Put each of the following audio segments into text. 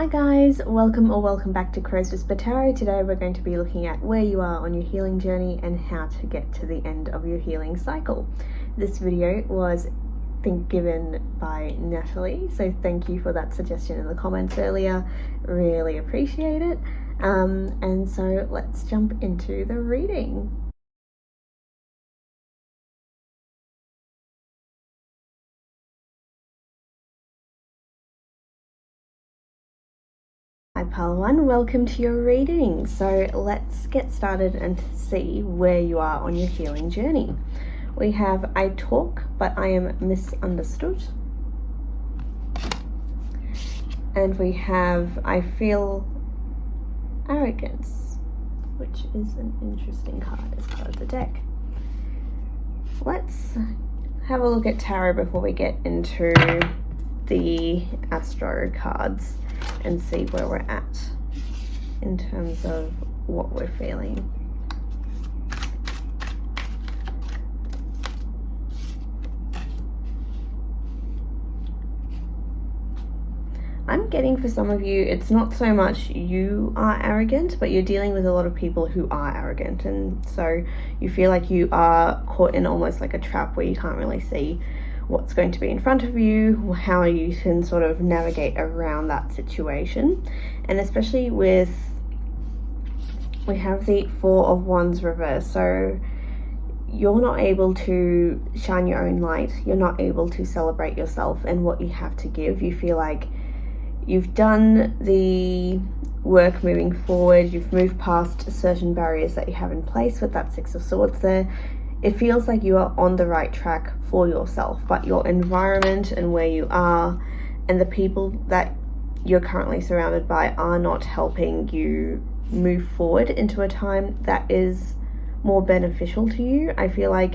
Hi guys, welcome back to Crow's Whisper Tarot. Today we're going to be looking at where you are on your healing journey and how to get to the end of your healing cycle. This video was given by Natalie, so thank you for that suggestion in the comments earlier. Really appreciate it. And so let's jump into the reading. Hi Pile 1, welcome to your reading. So let's get started and see where you are on your healing journey. We have I talk, but I am misunderstood. And we have I feel arrogance, which is an interesting card as part of the deck. Let's have a look at tarot before we get into the Astro cards and see where we're at in terms of what we're feeling. I'm getting for some of you, it's not so much you are arrogant, but you're dealing with a lot of people who are arrogant, and so you feel like you are caught in almost like a trap where you can't really see what's going to be in front of you, how you can sort of navigate around that situation. And especially we have the Four of Wands reversed, so you're not able to shine your own light, you're not able to celebrate yourself and what you have to give. You feel like you've done the work moving forward, you've moved past certain barriers that you have in place with that Six of Swords there. It feels like you are on the right track for yourself, but your environment and where you are and the people that you're currently surrounded by are not helping you move forward into a time that is more beneficial to you. I feel like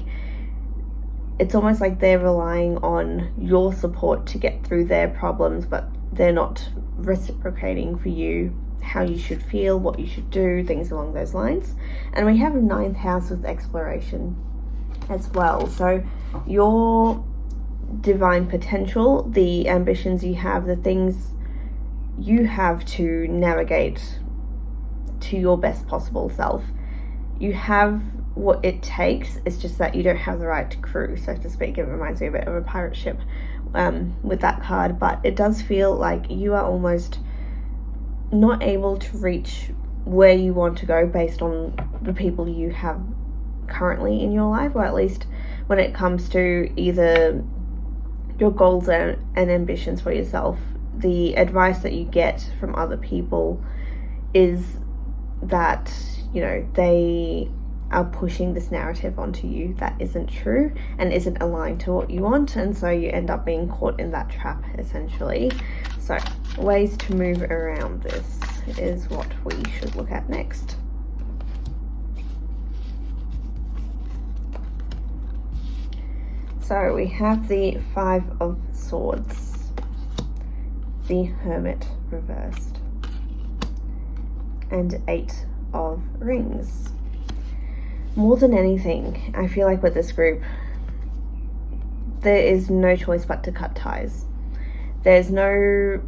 it's almost like they're relying on your support to get through their problems, but they're not reciprocating for you how you should feel, what you should do, things along those lines. And we have a 9th house with exploration as well. So your divine potential, the ambitions you have, the things you have to navigate to your best possible self, you have what it takes. It's just that you don't have the right crew, so to speak. It reminds me a bit of a pirate ship with that card, but it does feel like you are almost not able to reach where you want to go based on the people you have currently in your life, or at least when it comes to either your goals and ambitions for yourself. The advice that you get from other people is that, you know, they are pushing this narrative onto you that isn't true and isn't aligned to what you want, and so you end up being caught in that trap essentially. So ways to move around this is what we should look at next. So we have the Five of Swords, the Hermit reversed, and 8 of Rings. More than anything, I feel like with this group, there is no choice but to cut ties. There's no,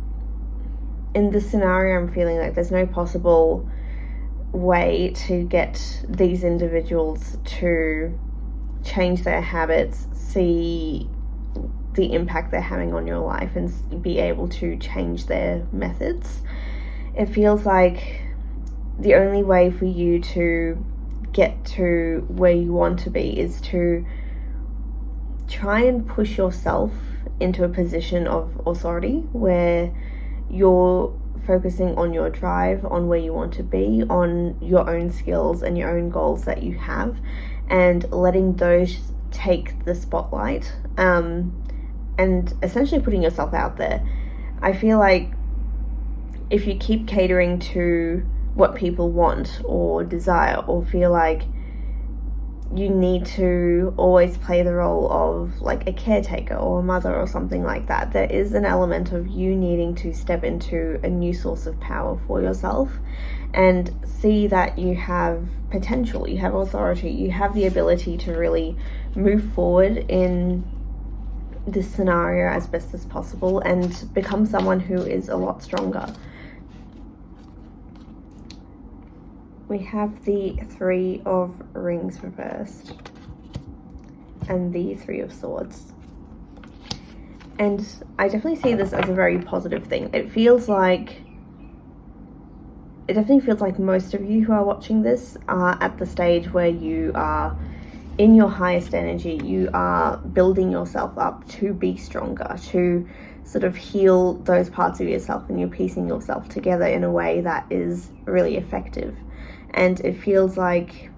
in this scenario, I'm feeling like there's no possible way to get these individuals to change their habits, see the impact they're having on your life, and be able to change their methods. It feels like the only way for you to get to where you want to be is to try and push yourself into a position of authority where you're focusing on your drive, on where you want to be, on your own skills and your own goals that you have, and letting those take the spotlight, and essentially putting yourself out there. I feel like if you keep catering to what people want or desire, or feel like you need to always play the role of like a caretaker or a mother or something like that, there is an element of you needing to step into a new source of power for yourself and see that you have potential, you have authority, you have the ability to really move forward in this scenario as best as possible and become someone who is a lot stronger. we have the Three of Rings reversed and the Three of Swords. And I definitely see this as a very positive thing. It definitely feels like most of you who are watching this are at the stage where you are in your highest energy. You are building yourself up to be stronger, to sort of heal those parts of yourself, and you're piecing yourself together in a way that is really effective. And it feels like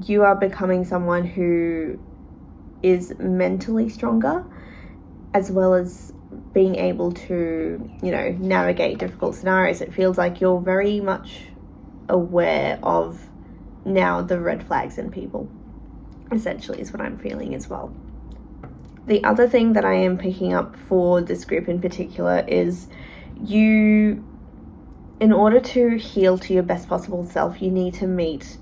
you are becoming someone who is mentally stronger, as well as being able to, you know, navigate difficult scenarios. It feels like you're very much aware of now the red flags in people, essentially, is what I'm feeling as well. The other thing that I am picking up for this group in particular is you, in order to heal to your best possible self, you need to meet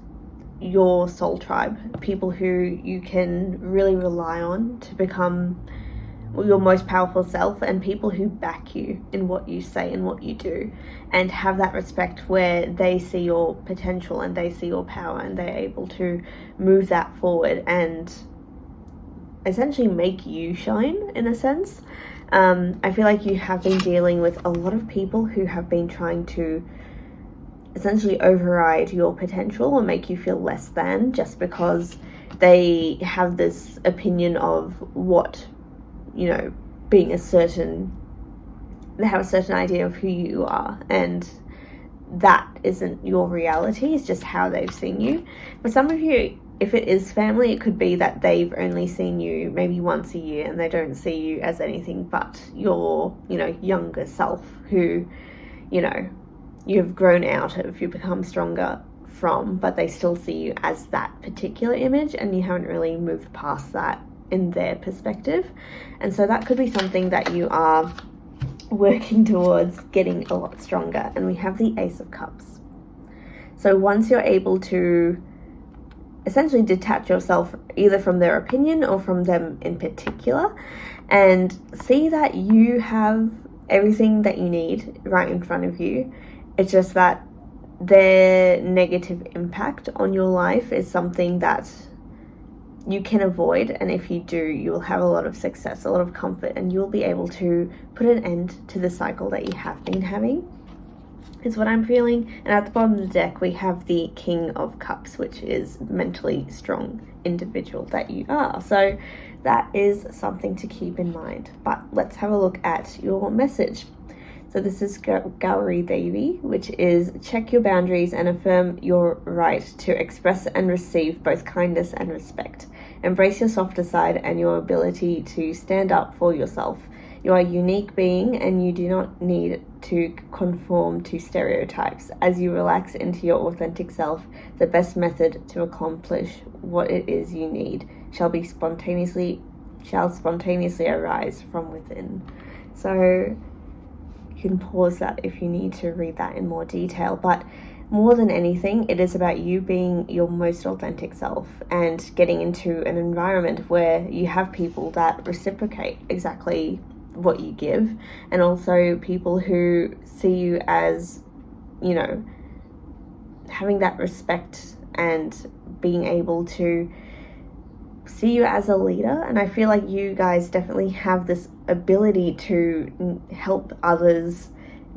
your soul tribe, people who you can really rely on to become your most powerful self, and people who back you in what you say and what you do, and have that respect where they see your potential and they see your power, and they're able to move that forward and essentially make you shine, in a sense. I feel like you have been dealing with a lot of people who have been trying to essentially override your potential or make you feel less than, just because they have this opinion of what, you know, they have a certain idea of who you are, and that isn't your reality. It's just how they've seen you. For some of you, if it is family, it could be that they've only seen you maybe once a year, and they don't see you as anything but your, you know, younger self, who, you know, you've grown out of, you become stronger from, but they still see you as that particular image, and you haven't really moved past that in their perspective. And so that could be something that you are working towards getting a lot stronger. And we have the Ace of Cups. So once you're able to essentially detach yourself either from their opinion or from them in particular, and see that you have everything that you need right in front of you, it's just that their negative impact on your life is something that you can avoid, and if you do, you will have a lot of success, a lot of comfort, and you'll be able to put an end to the cycle that you have been having, is what I'm feeling. And at the bottom of the deck, we have the King of Cups, which is mentally strong individual that you are. So that is something to keep in mind. But let's have a look at your message. So this is Gauri Devi, which is check your boundaries and affirm your right to express and receive both kindness and respect. Embrace your softer side and your ability to stand up for yourself. You are a unique being, and you do not need to conform to stereotypes. As you relax into your authentic self, the best method to accomplish what it is you need shall spontaneously arise from within. So you can pause that if you need to read that in more detail, but more than anything, it is about you being your most authentic self and getting into an environment where you have people that reciprocate exactly what you give, and also people who see you as, you know, having that respect and being able to see you as a leader. And I feel like you guys definitely have this ability to help others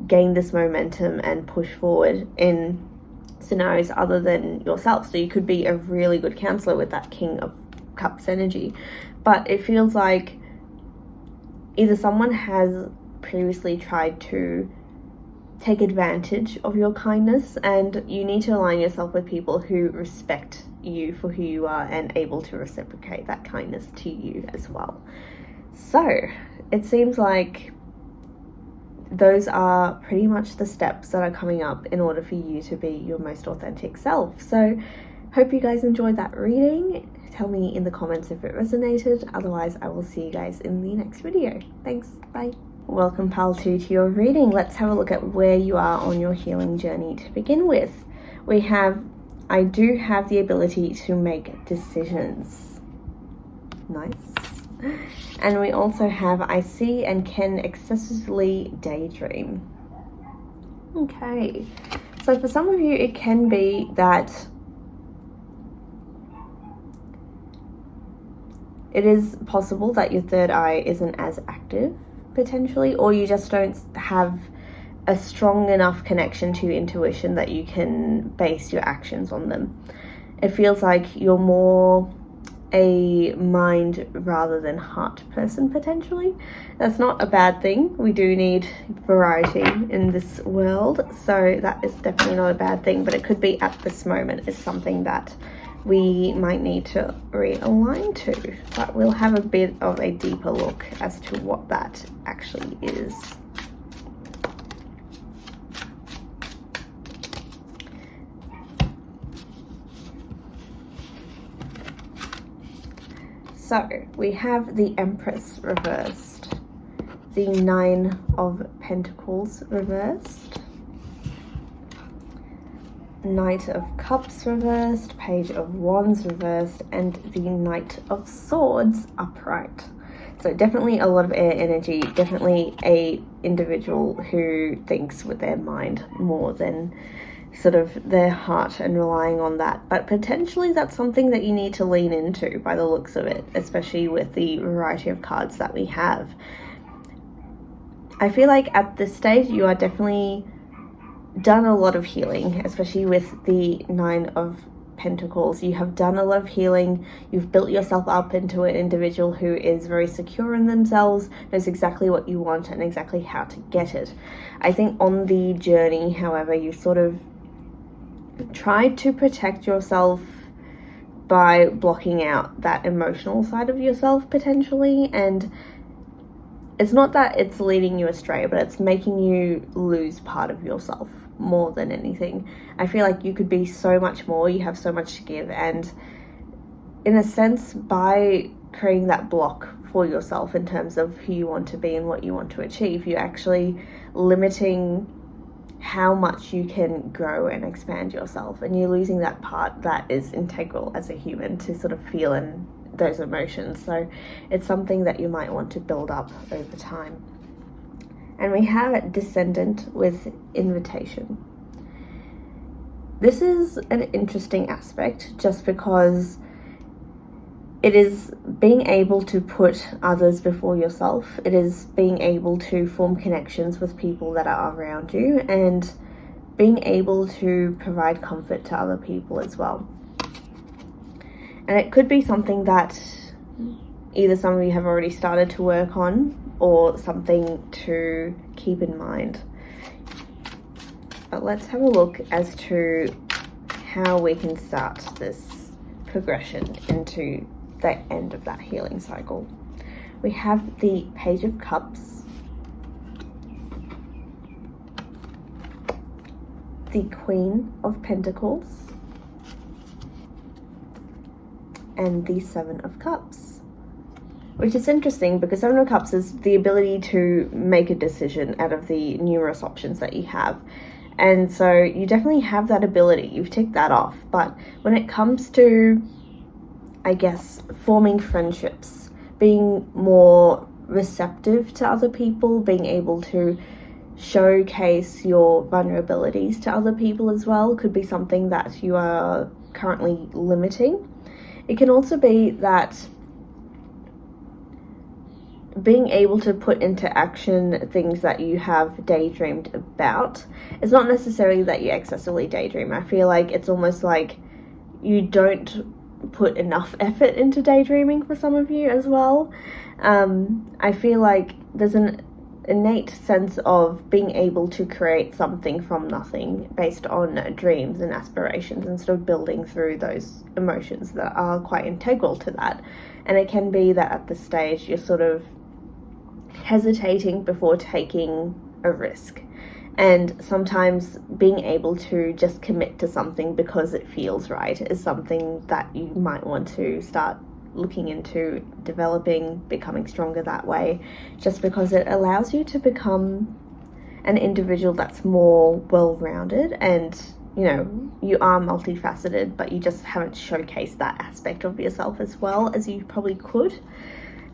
gain this momentum and push forward in scenarios other than yourself. So you could be a really good counselor with that King of Cups energy, but it feels like either someone has previously tried to take advantage of your kindness, and you need to align yourself with people who respect you for who you are and able to reciprocate that kindness to you as well. So it seems like those are pretty much the steps that are coming up in order for you to be your most authentic self. So hope you guys enjoyed that reading. Tell me in the comments if it resonated. Otherwise, I will see you guys in the next video. Thanks. Bye. Welcome, Pile 2, to your reading. Let's have a look at where you are on your healing journey to begin with. We have, I do have the ability to make decisions. Nice. And we also have, I see and can excessively daydream. Okay. So for some of you, it can be that it is possible that your third eye isn't as active, potentially, or you just don't have a strong enough connection to your intuition that you can base your actions on them. It feels like you're more a mind rather than heart person, potentially. That's not a bad thing. We do need variety in this world, so that is definitely not a bad thing, but it could be at this moment is something that we might need to realign to, but we'll have a bit of a deeper look as to what that actually is. So we have the Empress reversed, the Nine of Pentacles reversed, Knight of Cups reversed, Page of Wands reversed, and the Knight of Swords upright. So definitely a lot of air energy, definitely a individual who thinks with their mind more than sort of their heart and relying on that. But potentially that's something that you need to lean into by the looks of it, especially with the variety of cards that we have. I feel like at this stage you are definitely done a lot of healing, especially with the Nine of Pentacles. You have done a lot of healing. You've built yourself up into an individual who is very secure in themselves, knows exactly what you want and exactly how to get it. I think on the journey, however, you sort of tried to protect yourself by blocking out that emotional side of yourself, potentially, and it's not that it's leading you astray, but it's making you lose part of yourself more than anything. I feel like you could be so much more, you have so much to give, and in a sense, by creating that block for yourself in terms of who you want to be and what you want to achieve, you're actually limiting how much you can grow and expand yourself, and you're losing that part that is integral as a human to sort of feel in those emotions. So it's something that you might want to build up over time. And we have Descendant with Invitation. This is an interesting aspect just because it is being able to put others before yourself. It is being able to form connections with people that are around you and being able to provide comfort to other people as well. And it could be something that either some of you have already started to work on or something to keep in mind. But let's have a look as to how we can start this progression into the end of that healing cycle. We have the Page of Cups, the Queen of Pentacles, and the Seven of Cups, which is interesting because Seven of Cups is the ability to make a decision out of the numerous options that you have. And so you definitely have that ability, you've ticked that off. But when it comes to, I guess, forming friendships, being more receptive to other people, being able to showcase your vulnerabilities to other people as well, could be something that you are currently limiting. It can also be that being able to put into action things that you have daydreamed about. It's not necessarily that you excessively daydream. I feel like it's almost like you don't put enough effort into daydreaming for some of you as well. I feel like there's an innate sense of being able to create something from nothing based on dreams and aspirations and sort of building through those emotions that are quite integral to that. And it can be that at this stage you're sort of hesitating before taking a risk, and sometimes being able to just commit to something because it feels right is something that you might want to start looking into developing, becoming stronger that way, just because it allows you to become an individual that's more well-rounded, and you know, you are multifaceted, but you just haven't showcased that aspect of yourself as well as you probably could.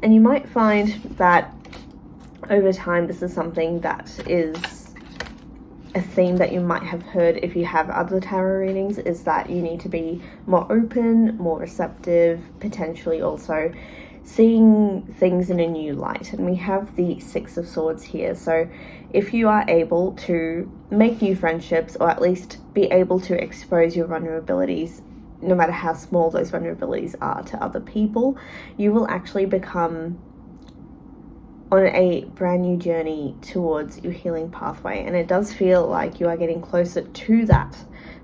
And you might find that over time this is something that is a theme that you might have heard if you have other tarot readings is that you need to be more open, more receptive, potentially also seeing things in a new light. And we have the Six of Swords here. So if you are able to make new friendships, or at least be able to expose your vulnerabilities, no matter how small those vulnerabilities are, to other people, you will actually become on a brand new journey towards your healing pathway. And it does feel like you are getting closer to that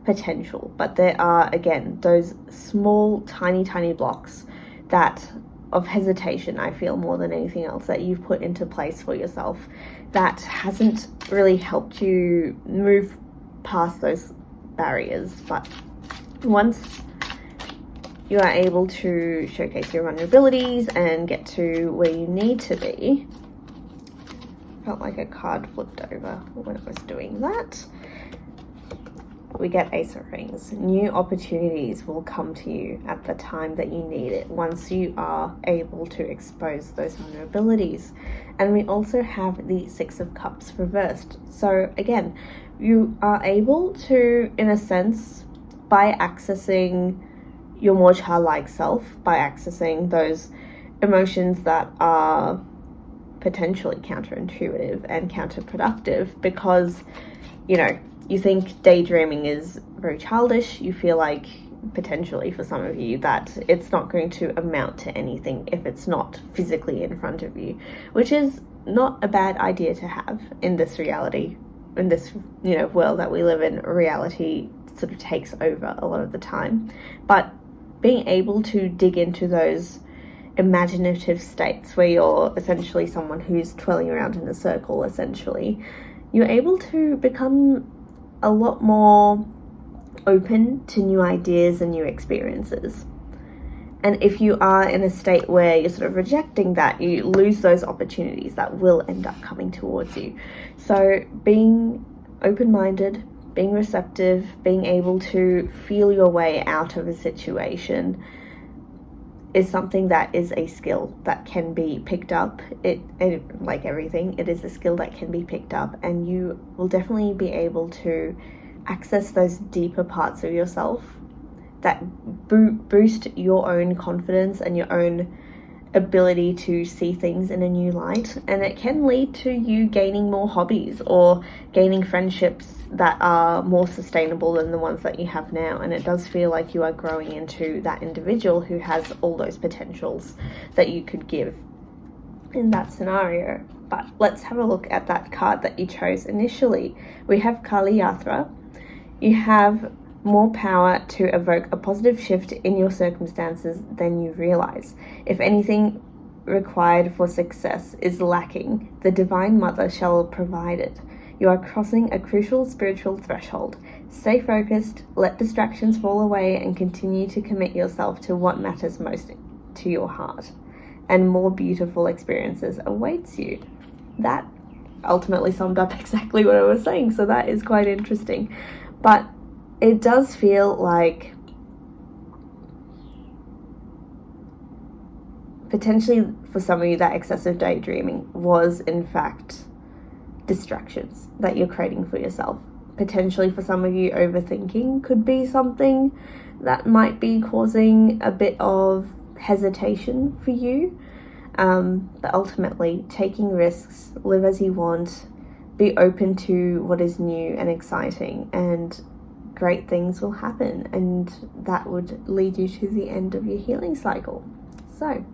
potential. But there are, again, those small, tiny blocks that of hesitation, I feel, more than anything else, that you've put into place for yourself that hasn't really helped you move past those barriers. But once you are able to showcase your vulnerabilities and get to where you need to be, felt like a card flipped over when it was doing that. We get Ace of Rings. New opportunities will come to you at the time that you need it once you are able to expose those vulnerabilities. And we also have the Six of Cups reversed. So again, you are able to, in a sense, by accessing your more childlike self, by accessing those emotions that are potentially counterintuitive and counterproductive, because, you know, you think daydreaming is very childish. You feel like, potentially for some of you, that it's not going to amount to anything if it's not physically in front of you, which is not a bad idea to have in this reality, in this, you know, world that we live in. Reality sort of takes over a lot of the time. But being able to dig into those imaginative states where you're essentially someone who's twirling around in a circle, essentially, you're able to become a lot more open to new ideas and new experiences. And if you are in a state where you're sort of rejecting that, you lose those opportunities that will end up coming towards you. So being open-minded, being receptive, being able to feel your way out of a situation is something that is a skill that can be picked up. It, like everything, it is a skill that can be picked up, and you will definitely be able to access those deeper parts of yourself that boost your own confidence and your own ability to see things in a new light. And it can lead to you gaining more hobbies or gaining friendships that are more sustainable than the ones that you have now. And it does feel like you are growing into that individual who has all those potentials that you could give in that scenario. But let's have a look at that card that you chose initially. We have Kali Yatra. You have more power to evoke a positive shift in your circumstances than you realize. If anything required for success is lacking, the Divine Mother shall provide it. You are crossing a crucial spiritual threshold. Stay focused, let distractions fall away, and continue to commit yourself to what matters most to your heart. And more beautiful experiences awaits you. That ultimately summed up exactly what I was saying, so that is quite interesting. But it does feel like potentially for some of you that excessive daydreaming was in fact distractions that you're creating for yourself. Potentially for some of you, overthinking could be something that might be causing a bit of hesitation for you. But ultimately, taking risks, live as you want, be open to what is new and exciting, and great things will happen, and that would lead you to the end of your healing cycle. So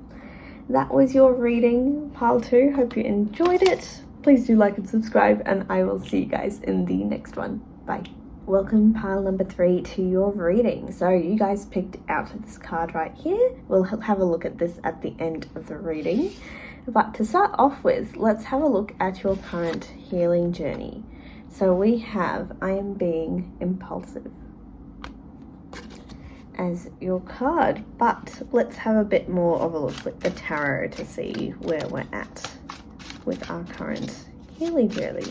that was your reading, pile 2. Hope you enjoyed it. Please do like and subscribe, and I will see you guys in the next one. Bye. Welcome, pile number 3, to your reading. So you guys picked out this card right here. We'll have a look at this at the end of the reading. But to start off with, let's have a look at your current healing journey. So we have I am being impulsive as your card, but let's have a bit more of a look with the tarot to see where we're at with our current healing journey.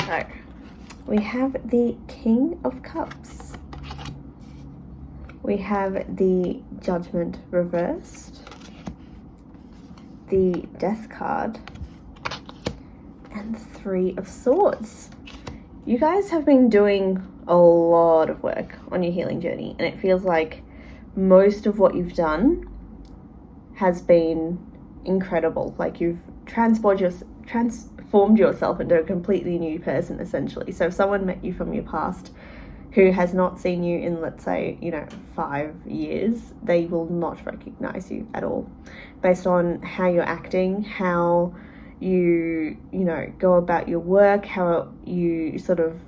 So we have the King of Cups. We have the Judgment reversed, the Death card, and the Three of Swords. You guys have been doing a lot of work on your healing journey, and it feels like most of what you've done has been incredible. Like, you've transformed yourself into a completely new person, essentially. So if someone met you from your past who has not seen you in, let's say, 5 years, they will not recognize you at all, based on how you're acting, how you go about your work, how you sort of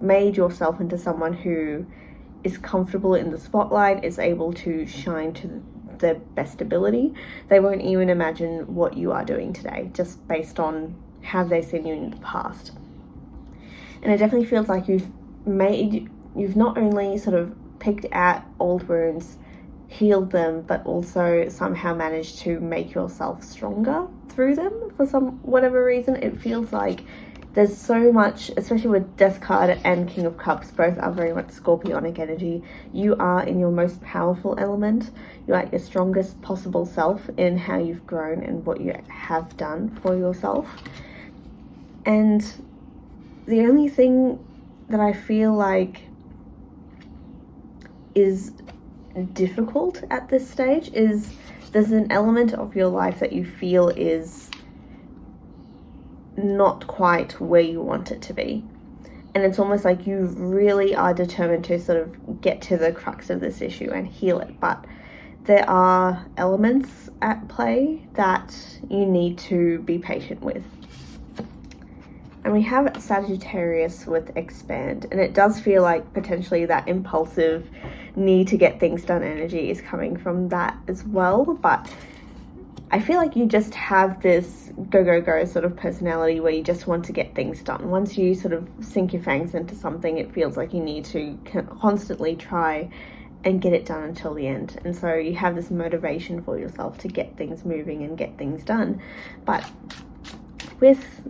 made yourself into someone who is comfortable in the spotlight, is able to shine to their best ability. They won't even imagine what you are doing today, just based on how they've seen you in the past. And it definitely feels like you've not only sort of picked out old wounds, healed them, but also somehow managed to make yourself stronger through them for whatever reason. It feels like there's so much, especially with Death card and King of Cups, both are very much Scorpionic energy. You are in your most powerful element. You're at your strongest possible self in how you've grown and what you have done for yourself. And the only thing that I feel like is difficult at this stage is there's an element of your life that you feel is not quite where you want it to be. And it's almost like you really are determined to sort of get to the crux of this issue and heal it. But there are elements at play that you need to be patient with. And we have Sagittarius with Expand, and it does feel like potentially that impulsive need to get things done energy is coming from that as well. But I feel like you just have this go sort of personality where you just want to get things done. Once you sort of sink your fangs into something, it feels like you need to constantly try and get it done until the end. And so you have this motivation for yourself to get things moving and get things done. But with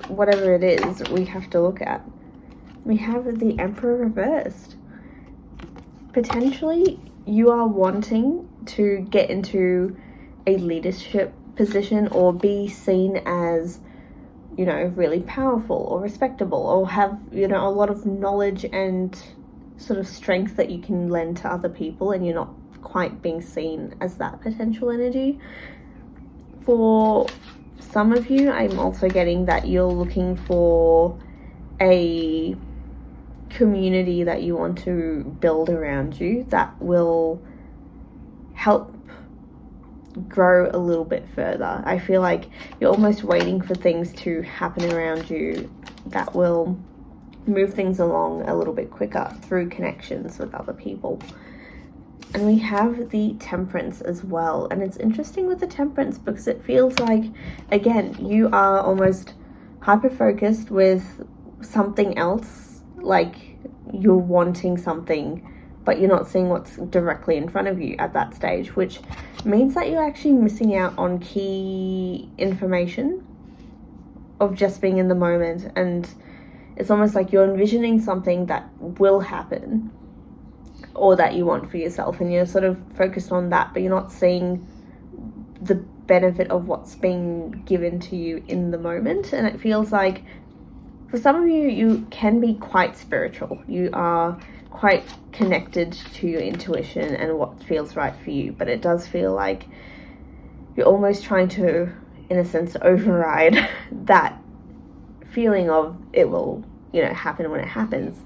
whatever it is we have to look at, we have the Emperor reversed. Potentially you are wanting to get into a leadership position or be seen as, really powerful or respectable, or have, a lot of knowledge and sort of strength that you can lend to other people, and you're not quite being seen as that potential energy. For some of you, I'm also getting that you're looking for a community that you want to build around you that will help grow a little bit further. I feel like you're almost waiting for things to happen around you that will move things along a little bit quicker through connections with other people. And we have the Temperance as well. And it's interesting with the Temperance because it feels like, again, you are almost hyper-focused with something else. Like, you're wanting something, but you're not seeing what's directly in front of you at that stage, which means that you're actually missing out on key information of just being in the moment. And it's almost like you're envisioning something that will happen or that you want for yourself, and you're sort of focused on that, but you're not seeing the benefit of what's being given to you in the moment. And it feels like for some of you, you can be quite spiritual. You are quite connected to your intuition and what feels right for you, but it does feel like you're almost trying to, in a sense, override that feeling of it will, happen when it happens,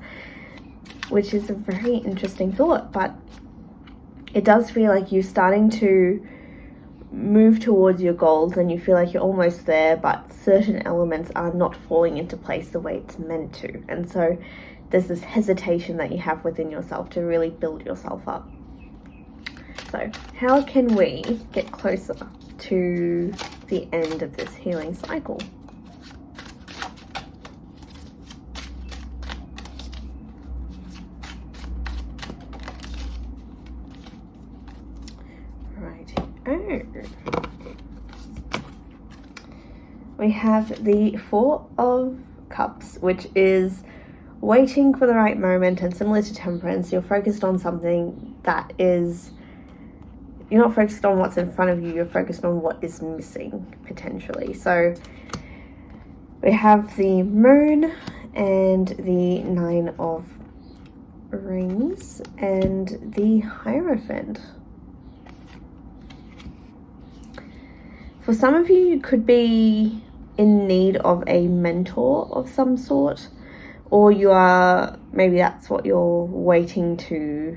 which is a very interesting thought. But it does feel like you're starting to move towards your goals and you feel like you're almost there, but certain elements are not falling into place the way it's meant to. And so there's this hesitation that you have within yourself to really build yourself up. So how can we get closer to the end of this healing cycle? We have the Four of Cups, which is waiting for the right moment, and similar to Temperance, you're focused on something that is, you're not focused on what's in front of you, you're focused on what is missing, potentially. So we have the Moon and the Nine of Rings and the Hierophant. For some of you, you could be in need of a mentor of some sort, or you are, maybe that's what you're waiting to,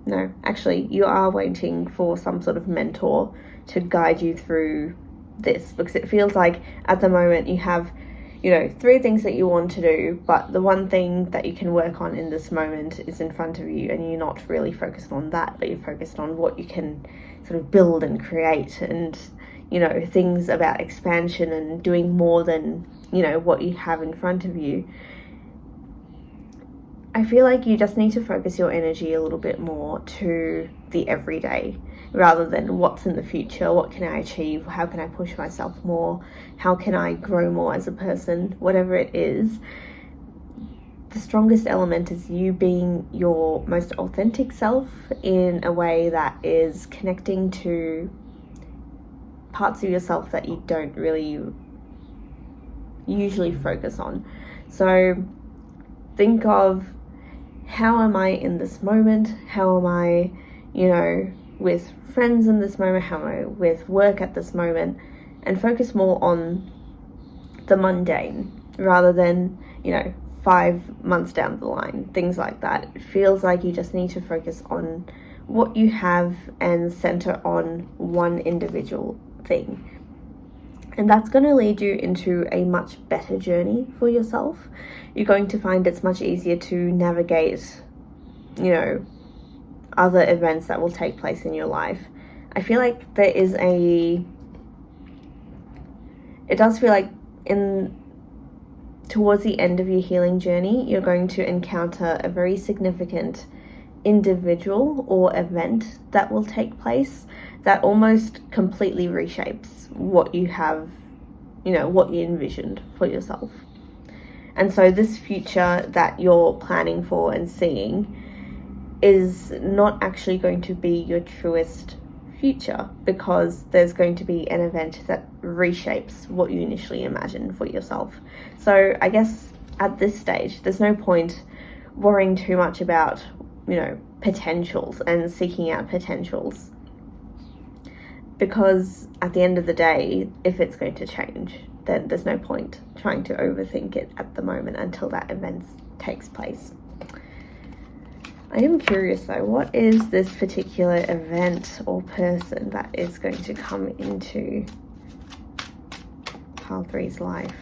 no, actually you are waiting for some sort of mentor to guide you through this, because it feels like at the moment you have, you know, 3 things that you want to do, but the one thing that you can work on in this moment is in front of you, and you're not really focused on that, but you're focused on what you can sort of build and create, and, you know, things about expansion and doing more than, you know, what you have in front of you. I feel like you just need to focus your energy a little bit more to the everyday, rather than what's in the future, what can I achieve, how can I push myself more, how can I grow more as a person, whatever it is. The strongest element is you being your most authentic self in a way that is connecting to parts of yourself that you don't really usually focus on. So think of, how am I in this moment? How am I, you know, with friends in this moment? How am I with work at this moment? And focus more on the mundane rather than, you know, 5 months down the line, things like that. It feels like you just need to focus on what you have and center on one individual thing. And that's going to lead you into a much better journey for yourself. You're going to find it's much easier to navigate, you know, other events that will take place in your life. I feel like there is it does feel like towards the end of your healing journey, you're going to encounter a very significant individual or event that will take place that almost completely reshapes what you have, you know, what you envisioned for yourself. And so this future that you're planning for and seeing is not actually going to be your truest future, because there's going to be an event that reshapes what you initially imagined for yourself. So I guess at this stage, there's no point worrying too much about, you know, potentials and seeking out potentials, because at the end of the day, if it's going to change, then there's no point trying to overthink it at the moment until that event takes place. I am curious though, what is this particular event or person that is going to come into Pile 3's life?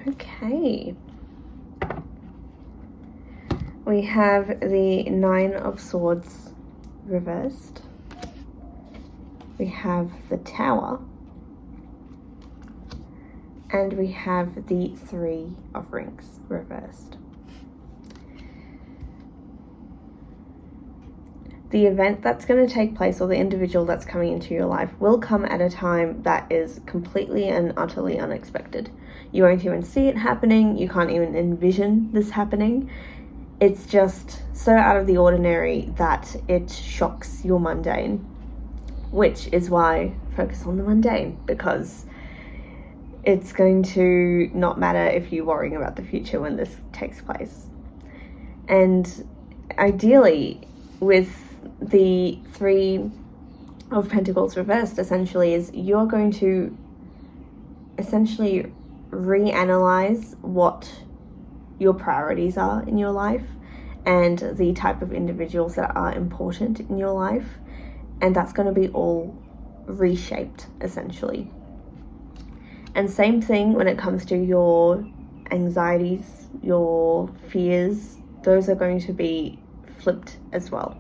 Okay. We have the Nine of Swords reversed. We have the Tower. And we have the Three of Rings reversed. The event that's going to take place, or the individual that's coming into your life, will come at a time that is completely and utterly unexpected. You won't even see it happening. You can't even envision this happening. It's just so out of the ordinary that it shocks your mundane, which is why focus on the mundane, because it's going to not matter if you're worrying about the future when this takes place. And ideally, with the Three of Pentacles reversed, essentially, is you're going to essentially reanalyze what your priorities are in your life and the type of individuals that are important in your life. And that's going to be all reshaped, essentially. And same thing when it comes to your anxieties, your fears, those are going to be flipped as well.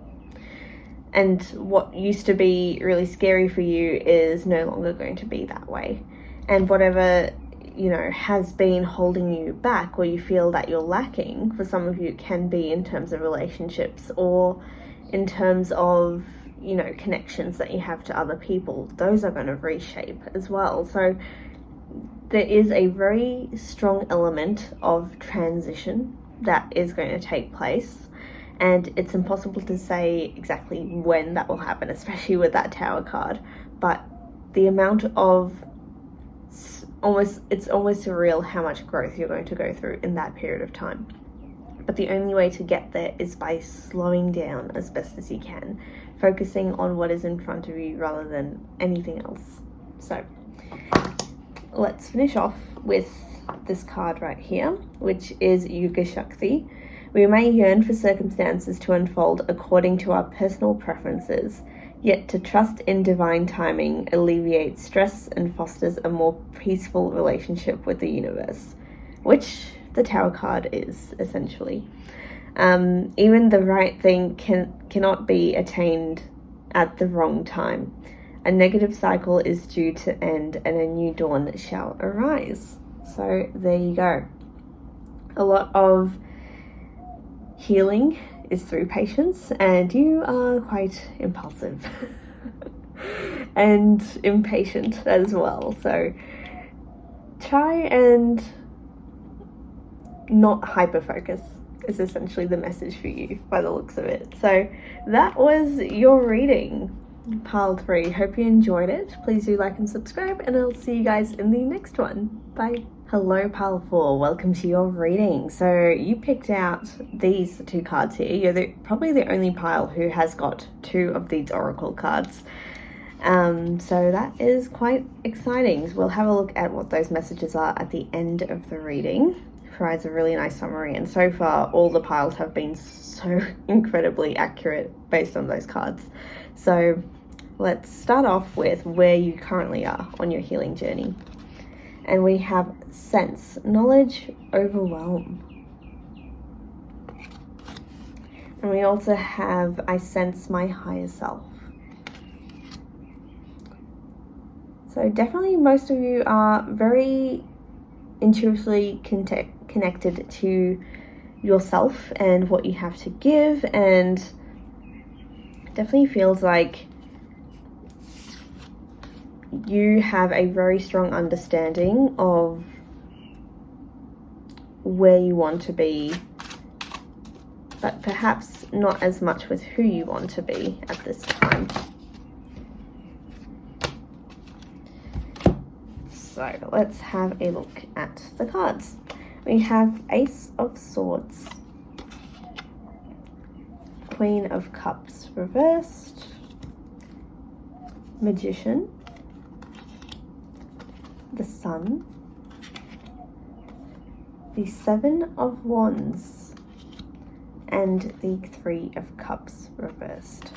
And what used to be really scary for you is no longer going to be that way. And whatever, you know, has been holding you back, or you feel that you're lacking, for some of you can be in terms of relationships or in terms of, you know, connections that you have to other people, those are going to reshape as well. So there is a very strong element of transition that is going to take place, and it's impossible to say exactly when that will happen, especially with that Tower card. But the amount of it's almost surreal how much growth you're going to go through in that period of time. But the only way to get there is by slowing down as best as you can, focusing on what is in front of you rather than anything else. So let's finish off with this card right here, which is Yuga Shakti. We may yearn for circumstances to unfold according to our personal preferences, yet to trust in divine timing alleviates stress and fosters a more peaceful relationship with the universe, which the Tower card is essentially. Even the right thing cannot be attained at the wrong time. A negative cycle is due to end and a new dawn shall arise. So there you go. A lot of healing is through patience, and you are quite impulsive and impatient as well. So try and not hyper focus is essentially the message for you by the looks of it. So that was your reading, pile 3. Hope you enjoyed it. Please do like and subscribe, and I'll see you guys in the next one. Bye. Hello pile 4, welcome to your reading. So you picked out these 2 cards here. You're probably the only pile who has got 2 of these oracle cards. So that is quite exciting. We'll have a look at what those messages are at the end of the reading. Provides a really nice summary, and so far all the piles have been so incredibly accurate based on those cards. So let's start off with where you currently are on your healing journey. And we have sense, knowledge, overwhelm. And we also have I sense my higher self. So definitely most of you are very intuitively connected to yourself and what you have to give, and definitely feels like you have a very strong understanding of where you want to be, but perhaps not as much with who you want to be at this time. So let's have a look at the cards. We have Ace of Swords, Queen of Cups reversed, Magician, the Sun, the 7 of Wands, and the 3 of Cups reversed.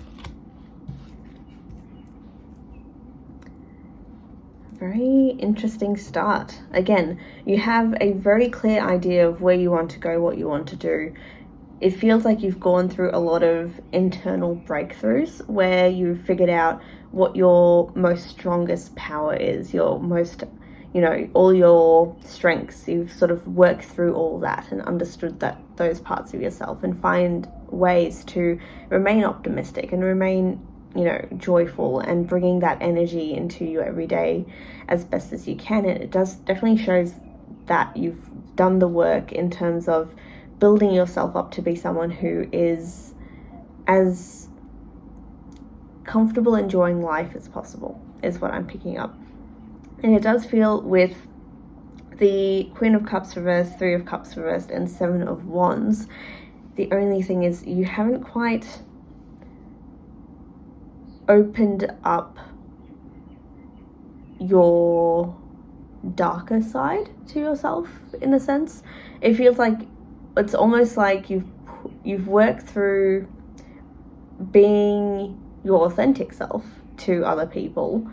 Very interesting start. Again, you have a very clear idea of where you want to go, what you want to do. It feels like you've gone through a lot of internal breakthroughs where you've figured out what your most strongest power is, your most, all your strengths. You've sort of worked through all that and understood those parts of yourself, and find ways to remain optimistic and remain joyful, and bringing that energy into you every day as best as you can. And it definitely shows that you've done the work in terms of building yourself up to be someone who is as comfortable enjoying life as possible, is what I'm picking up. And it does feel with the Queen of Cups reversed, 3 of Cups reversed, and 7 of Wands, the only thing is you haven't quite opened up your darker side to yourself, in a sense. It feels like it's almost like you've worked through being your authentic self to other people,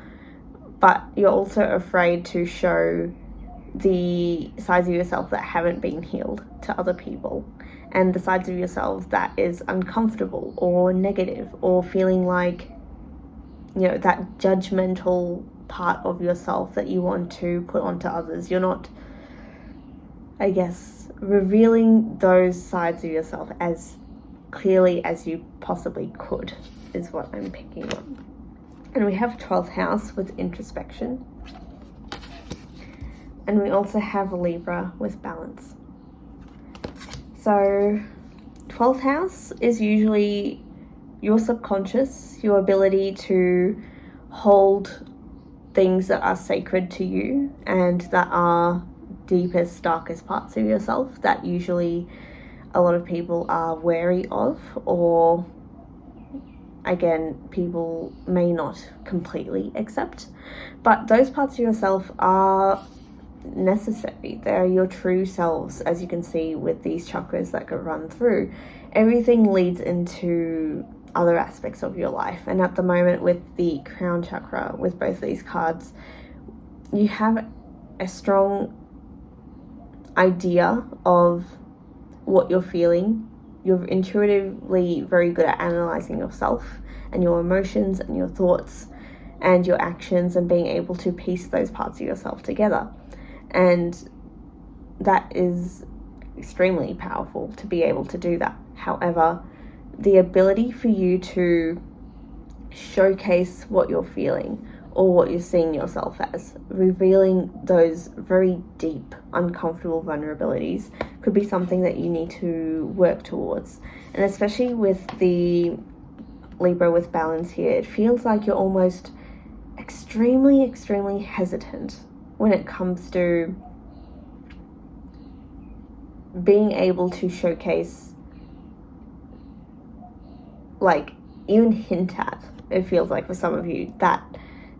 but you're also afraid to show the sides of yourself that haven't been healed to other people, and the sides of yourself that is uncomfortable or negative, or feeling like that judgmental part of yourself that you want to put onto others. You're not, I guess, revealing those sides of yourself as clearly as you possibly could. is what I'm picking up. And we have 12th house with introspection. And we also have Libra with balance. So 12th house is usually your subconscious, your ability to hold things that are sacred to you and that are deepest, darkest parts of yourself that usually a lot of people are wary of, or again, people may not completely accept. But those parts of yourself are necessary. They are your true selves, as you can see with these chakras that could run through. Everything leads into other aspects of your life, and at the moment with the crown chakra, with both these cards, you have a strong idea of what you're feeling. You're intuitively very good at analyzing yourself and your emotions and your thoughts and your actions, and being able to piece those parts of yourself together. And that is extremely powerful to be able to do that. However, the ability for you to showcase what you're feeling or what you're seeing yourself as, revealing those very deep, uncomfortable vulnerabilities, could be something that you need to work towards. And especially with the Libra with balance here, it feels like you're almost extremely hesitant when it comes to being able to showcase, like even hint at, it feels like for some of you, that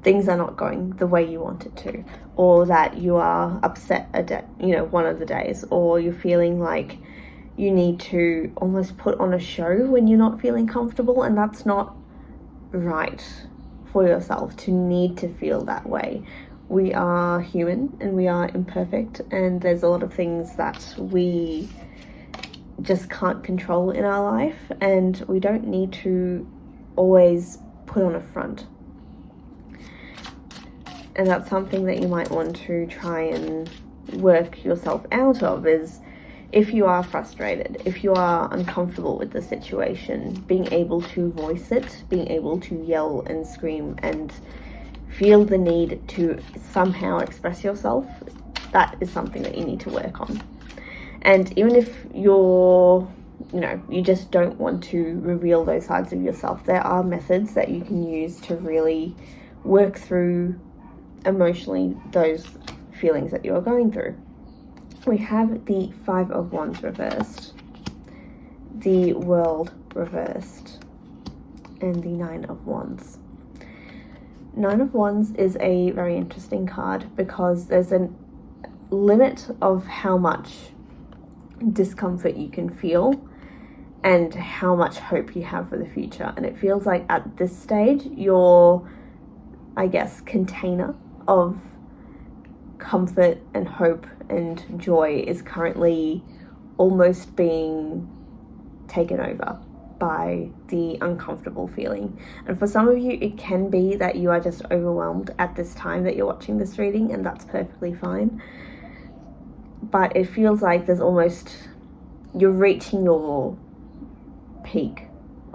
things are not going the way you want it to, or that you are upset one of the days, or you're feeling like you need to almost put on a show when you're not feeling comfortable, and that's not right for yourself to need to feel that way. We are human and we are imperfect, and there's a lot of things that we just can't control in our life, and we don't need to always put on a front. And that's something that you might want to try and work yourself out of, is if you are frustrated, if you are uncomfortable with the situation, being able to voice it, being able to yell and scream and feel the need to somehow express yourself, that is something that you need to work on. And even if you just don't want to reveal those sides of yourself, there are methods that you can use to really work through emotionally those feelings that you're going through. We have the 5 of Wands reversed, the World reversed, and the 9 of Wands. 9 of Wands is a very interesting card because there's a limit of how much discomfort you can feel and how much hope you have for the future. And it feels like at this stage, your, container of comfort and hope and joy is currently almost being taken over by the uncomfortable feeling. And for some of you, it can be that you are just overwhelmed at this time that you're watching this reading, and that's perfectly fine. But it feels like you're reaching your peak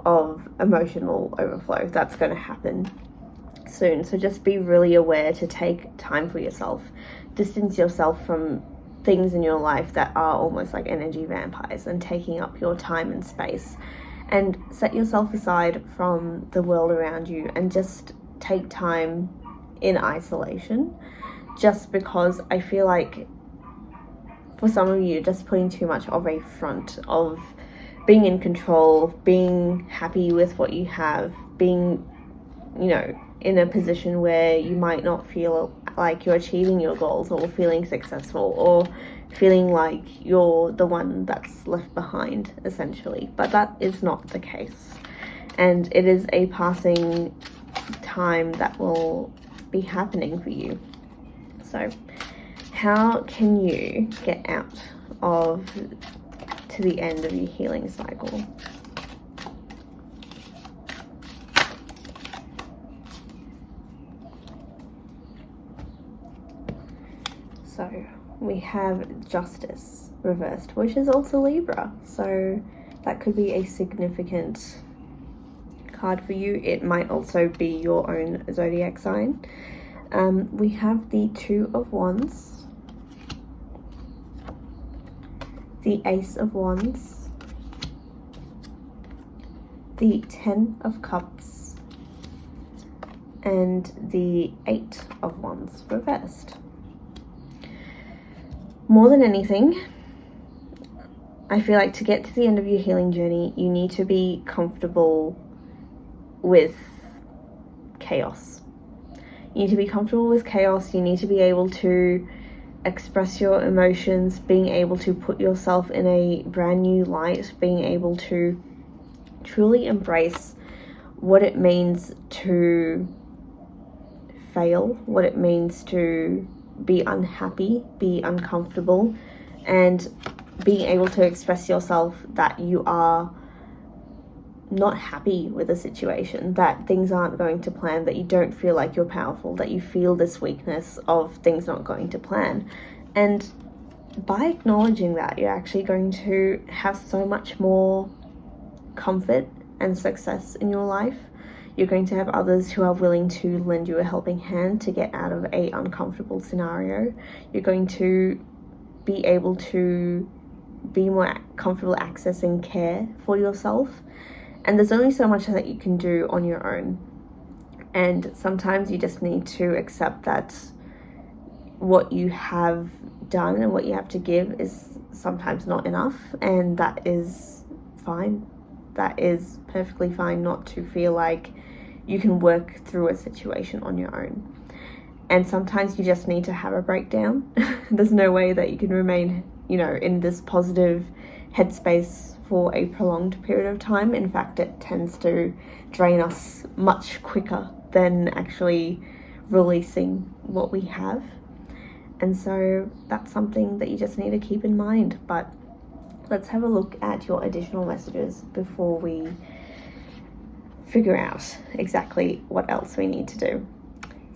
of emotional overflow. That's going to happen soon. So just be really aware to take time for yourself. Distance yourself from things in your life that are almost like energy vampires and taking up your time and space. And set yourself aside from the world around you and just take time in isolation. Just because I feel like for some of you, just putting too much of a front of being in control, being happy with what you have, being, in a position where you might not feel like you're achieving your goals or feeling successful or feeling like you're the one that's left behind, essentially. But that is not the case. And it is a passing time that will be happening for you. So how can you get out to the end of your healing cycle? So we have Justice reversed, which is also Libra. So that could be a significant card for you. It might also be your own zodiac sign. We have the Two of Wands, the Ace of Wands, the Ten of Cups, and the Eight of Wands reversed. More than anything, I feel like to get to the end of your healing journey, you need to be comfortable with chaos. You need to be comfortable with chaos. You need to be able to express your emotions, being able to put yourself in a brand new light, being able to truly embrace what it means to fail, what it means to be unhappy, be uncomfortable, and being able to express yourself that you are not happy with a situation, that things aren't going to plan, that you don't feel like you're powerful, that you feel this weakness of things not going to plan. And by acknowledging that, you're actually going to have so much more comfort and success in your life. You're going to have others who are willing to lend you a helping hand to get out of an uncomfortable scenario. You're going to be able to be more comfortable accessing care for yourself. And there's only so much that you can do on your own. And sometimes you just need to accept that what you have done and what you have to give is sometimes not enough. And that is fine. That is perfectly fine not to feel like you can work through a situation on your own. And sometimes you just need to have a breakdown. There's no way that you can remain, in this positive headspace for a prolonged period of time. In fact, it tends to drain us much quicker than actually releasing what we have. And so that's something that you just need to keep in mind. But let's have a look at your additional messages before we figure out exactly what else we need to do.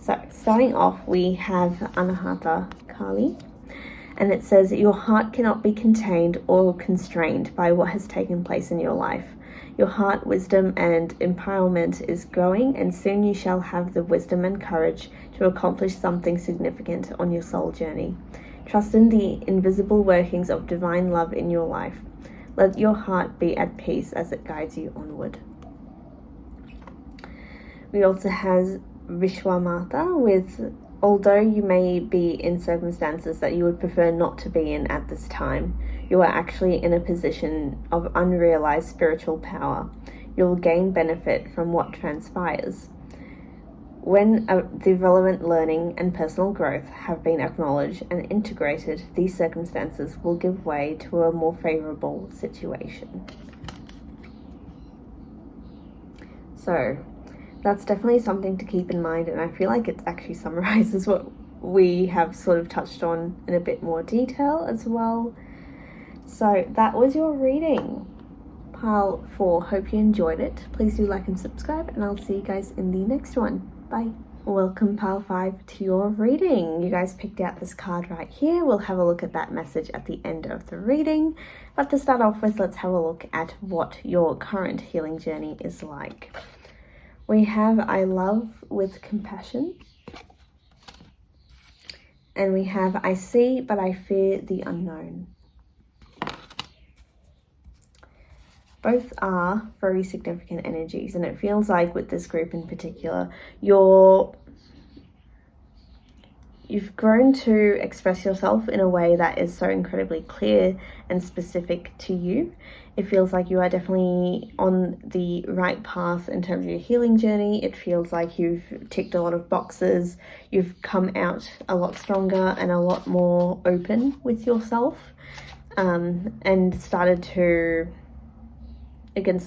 So starting off, we have Anahata Kali, and it says, your heart cannot be contained or constrained by what has taken place in your life. Your heart, wisdom, and empowerment is growing, and soon you shall have the wisdom and courage to accomplish something significant on your soul journey. Trust in the invisible workings of divine love in your life. Let your heart be at peace as it guides you onward. We also have Vishwamata with, although you may be in circumstances that you would prefer not to be in at this time, you are actually in a position of unrealized spiritual power. You will gain benefit from what transpires. When the relevant learning and personal growth have been acknowledged and integrated, these circumstances will give way to a more favorable situation. So that's definitely something to keep in mind, and I feel like it actually summarizes what we have sort of touched on in a bit more detail as well. So that was your reading, Pile 4. Hope you enjoyed it. Please do like and subscribe, and I'll see you guys in the next one. Bye. Welcome, Pile 5, to your reading. You guys picked out this card right here. We'll have a look at that message at the end of the reading. But to start off with, let's have a look at what your current healing journey is like. We have I love with compassion. And we have I see, but I fear the unknown. Both are very significant energies, and it feels like with this group in particular, you've grown to express yourself in a way that is so incredibly clear and specific to you. It feels like you are definitely on the right path in terms of your healing journey. It feels like you've ticked a lot of boxes. You've come out a lot stronger and a lot more open with yourself, and started to, again,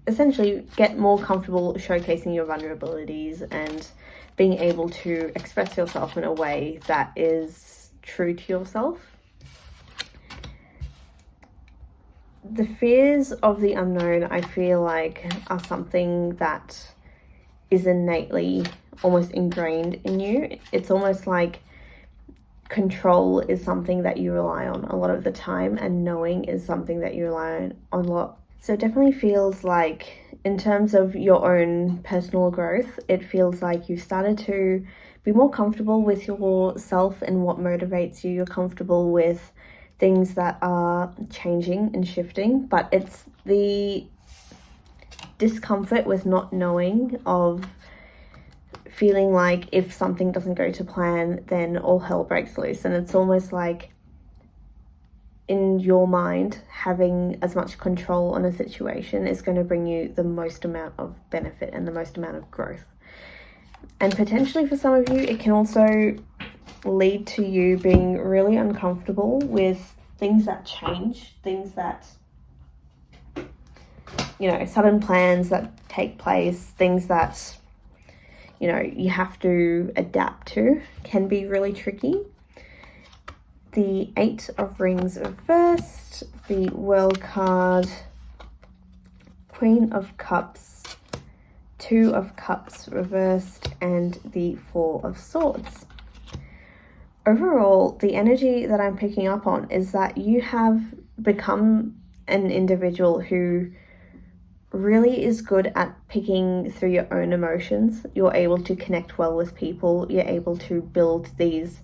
essentially get more comfortable showcasing your vulnerabilities and being able to express yourself in a way that is true to yourself. The fears of the unknown, I feel like, are something that is innately almost ingrained in you. It's almost like control is something that you rely on a lot of the time, and knowing is something that you rely on a lot. So it definitely feels like in terms of your own personal growth, it feels like you've started to be more comfortable with yourself and what motivates you. You're comfortable with things that are changing and shifting, but it's the discomfort with not knowing, of feeling like if something doesn't go to plan, then all hell breaks loose. And it's almost like, in your mind, having as much control on a situation is going to bring you the most amount of benefit and the most amount of growth. And potentially for some of you, it can also lead to you being really uncomfortable with things that change, things that, you know, sudden plans that take place, things that, you know, you have to adapt to, can be really tricky. The 8 of Rings reversed, the World card, Queen of Cups, 2 of Cups reversed, and the 4 of Swords. Overall, the energy that I'm picking up on is that you have become an individual who really is good at picking through your own emotions. You're able to connect well with people. You're able to build these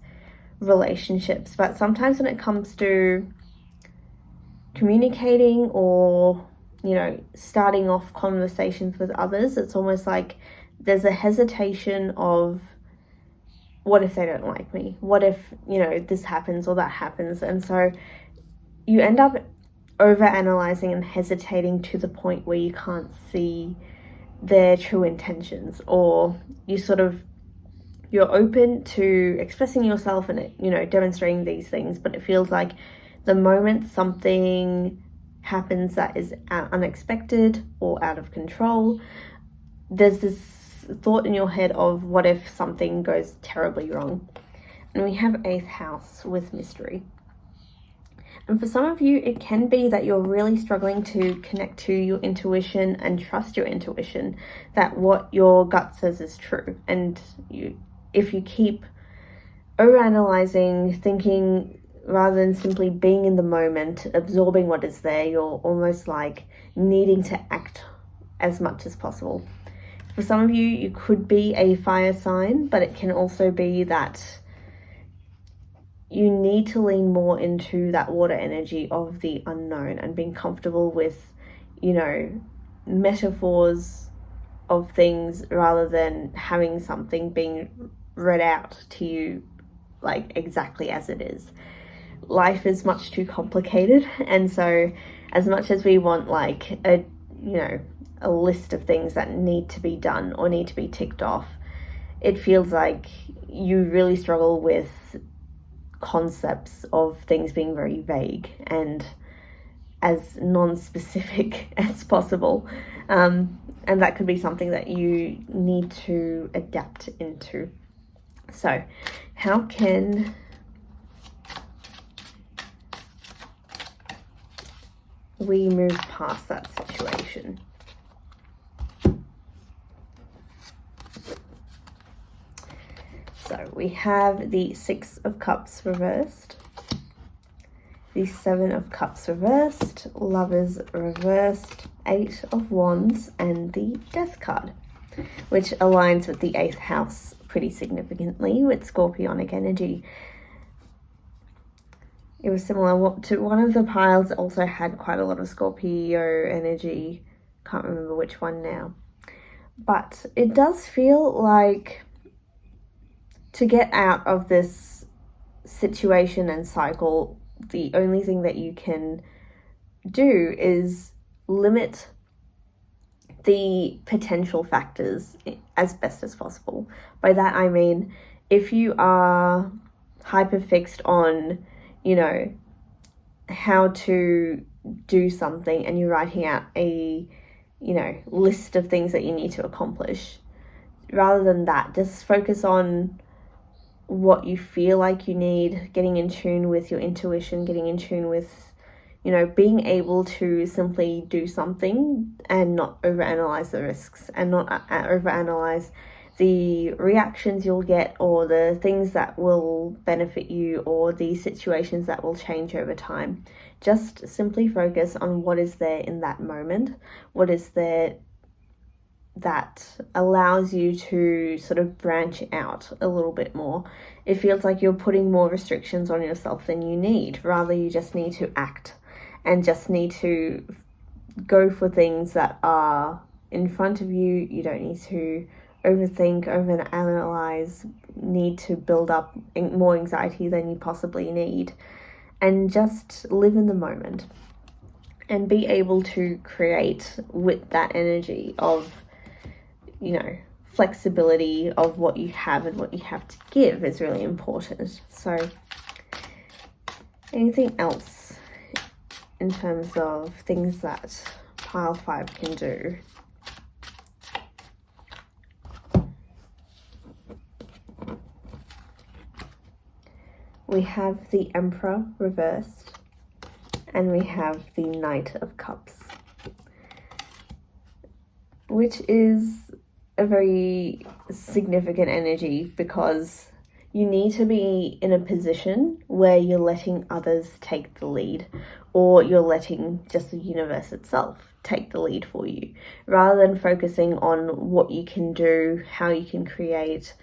relationships. But sometimes when it comes to communicating or, you know, starting off conversations with others, it's almost like there's a hesitation of, what if they don't like me? What if, you know, this happens or that happens? And so you end up overanalyzing and hesitating to the point where you can't see their true intentions, or you're open to expressing yourself and, you know, demonstrating these things, but it feels like the moment something happens that is unexpected or out of control, there's this thought in your head of, what if something goes terribly wrong? And we have 8th house with mystery. And for some of you, it can be that you're really struggling to connect to your intuition and trust your intuition, that what your gut says is true. And if you keep overanalyzing, thinking, rather than simply being in the moment, absorbing what is there, you're almost like needing to act as much as possible. For some of you, you could be a fire sign, but it can also be that you need to lean more into that water energy of the unknown and being comfortable with, you know, metaphors of things rather than having something being read out to you like exactly as it is. Life is much too complicated, and so as much as we want like a list of things that need to be done or need to be ticked off, it feels like you really struggle with concepts of things being very vague and as non-specific as possible, and that could be something that you need to adapt into. So how can we move past that situation? So we have the 6 of Cups reversed, the 7 of Cups reversed, Lovers reversed, 8 of Wands, and the Death card, which aligns with the 8th house pretty significantly with Scorpionic energy. It was similar to one of the piles, also had quite a lot of Scorpio energy. Can't remember which one now. But it does feel like to get out of this situation and cycle, the only thing that you can do is limit the potential factors as best as possible. By that I mean, if you are hyper fixed on, you know, how to do something and you're writing out a, you know, list of things that you need to accomplish, rather than that, just focus on what you feel like you need, getting in tune with your intuition, getting in tune with, you know, being able to simply do something and not overanalyze the risks and not overanalyze the reactions you'll get or the things that will benefit you or the situations that will change over time. Just simply focus on what is there in that moment, what is there that allows you to sort of branch out a little bit more. It feels like you're putting more restrictions on yourself than you need. Rather, you just need to act and just need to go for things that are in front of you. You don't need to overthink, overanalyze, need to build up more anxiety than you possibly need, and just live in the moment and be able to create with that energy of, you know, flexibility of what you have and what you have to give is really important. So anything else in terms of things that pile 5 can do? We have the Emperor reversed, and we have the Knight of Cups, which is a very significant energy because you need to be in a position where you're letting others take the lead, or you're letting just the universe itself take the lead for you, rather than focusing on what you can do, how you can create,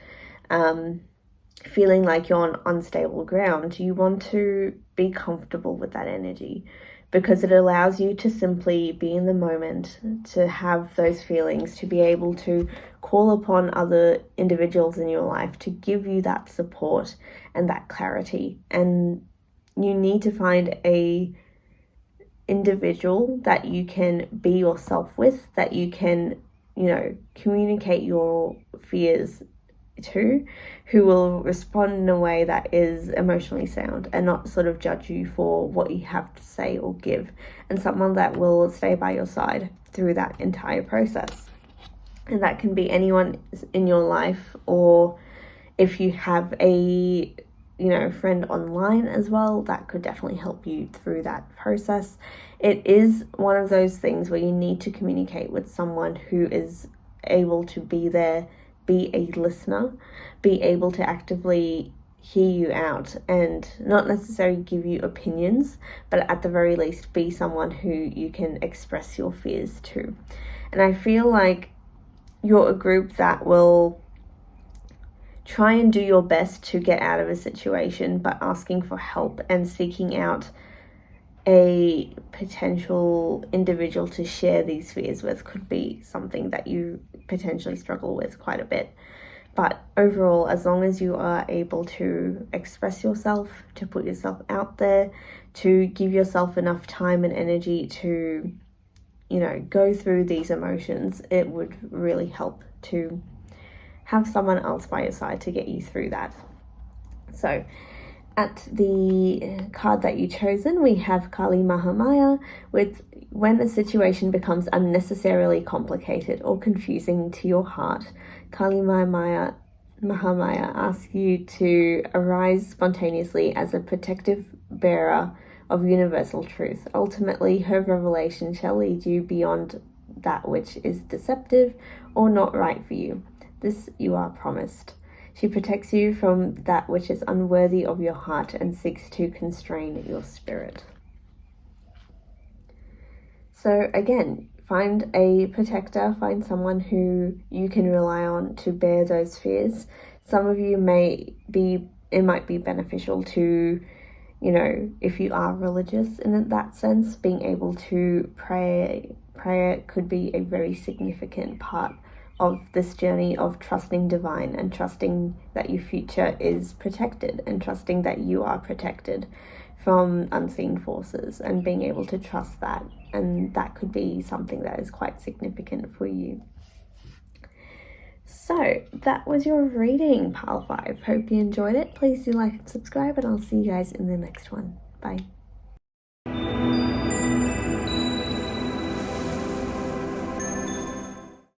feeling like you're on unstable ground. You want to be comfortable with that energy because it allows you to simply be in the moment, to have those feelings, to be able to call upon other individuals in your life to give you that support and that clarity. And you need to find a individual that you can be yourself with, that you can, you know, communicate your fears to, who will respond in a way that is emotionally sound and not sort of judge you for what you have to say or give, and someone that will stay by your side through that entire process. And that can be anyone in your life, or if you have a, you know, friend online as well, that could definitely help you through that process. It is one of those things where you need to communicate with someone who is able to be there, be a listener, be able to actively hear you out and not necessarily give you opinions, but at the very least be someone who you can express your fears to. And I feel like you're a group that will try and do your best to get out of a situation, but asking for help and seeking out a potential individual to share these fears with could be something that you potentially struggle with quite a bit. But overall, as long as you are able to express yourself, to put yourself out there, to give yourself enough time and energy to, you know, go through these emotions, it would really help to have someone else by your side to get you through that. So at the card that you've chosen, we have Kali Mahamaya, with when a situation becomes unnecessarily complicated or confusing to your heart, Kali Mahamaya asks you to arise spontaneously as a protective bearer of universal truth. Ultimately, her revelation shall lead you beyond that which is deceptive or not right for you. This you are promised. She protects you from that which is unworthy of your heart and seeks to constrain your spirit. So again, find a protector, find someone who you can rely on to bear those fears. Some of you it might be beneficial to, you know, if you are religious in that sense, being able to pray. Prayer could be a very significant part of this journey of trusting divine and trusting that your future is protected and trusting that you are protected from unseen forces and being able to trust that. And that could be something that is quite significant for you. So that was your reading, Pile 5. Hope you enjoyed it. Please do like and subscribe, and I'll see you guys in the next one. Bye.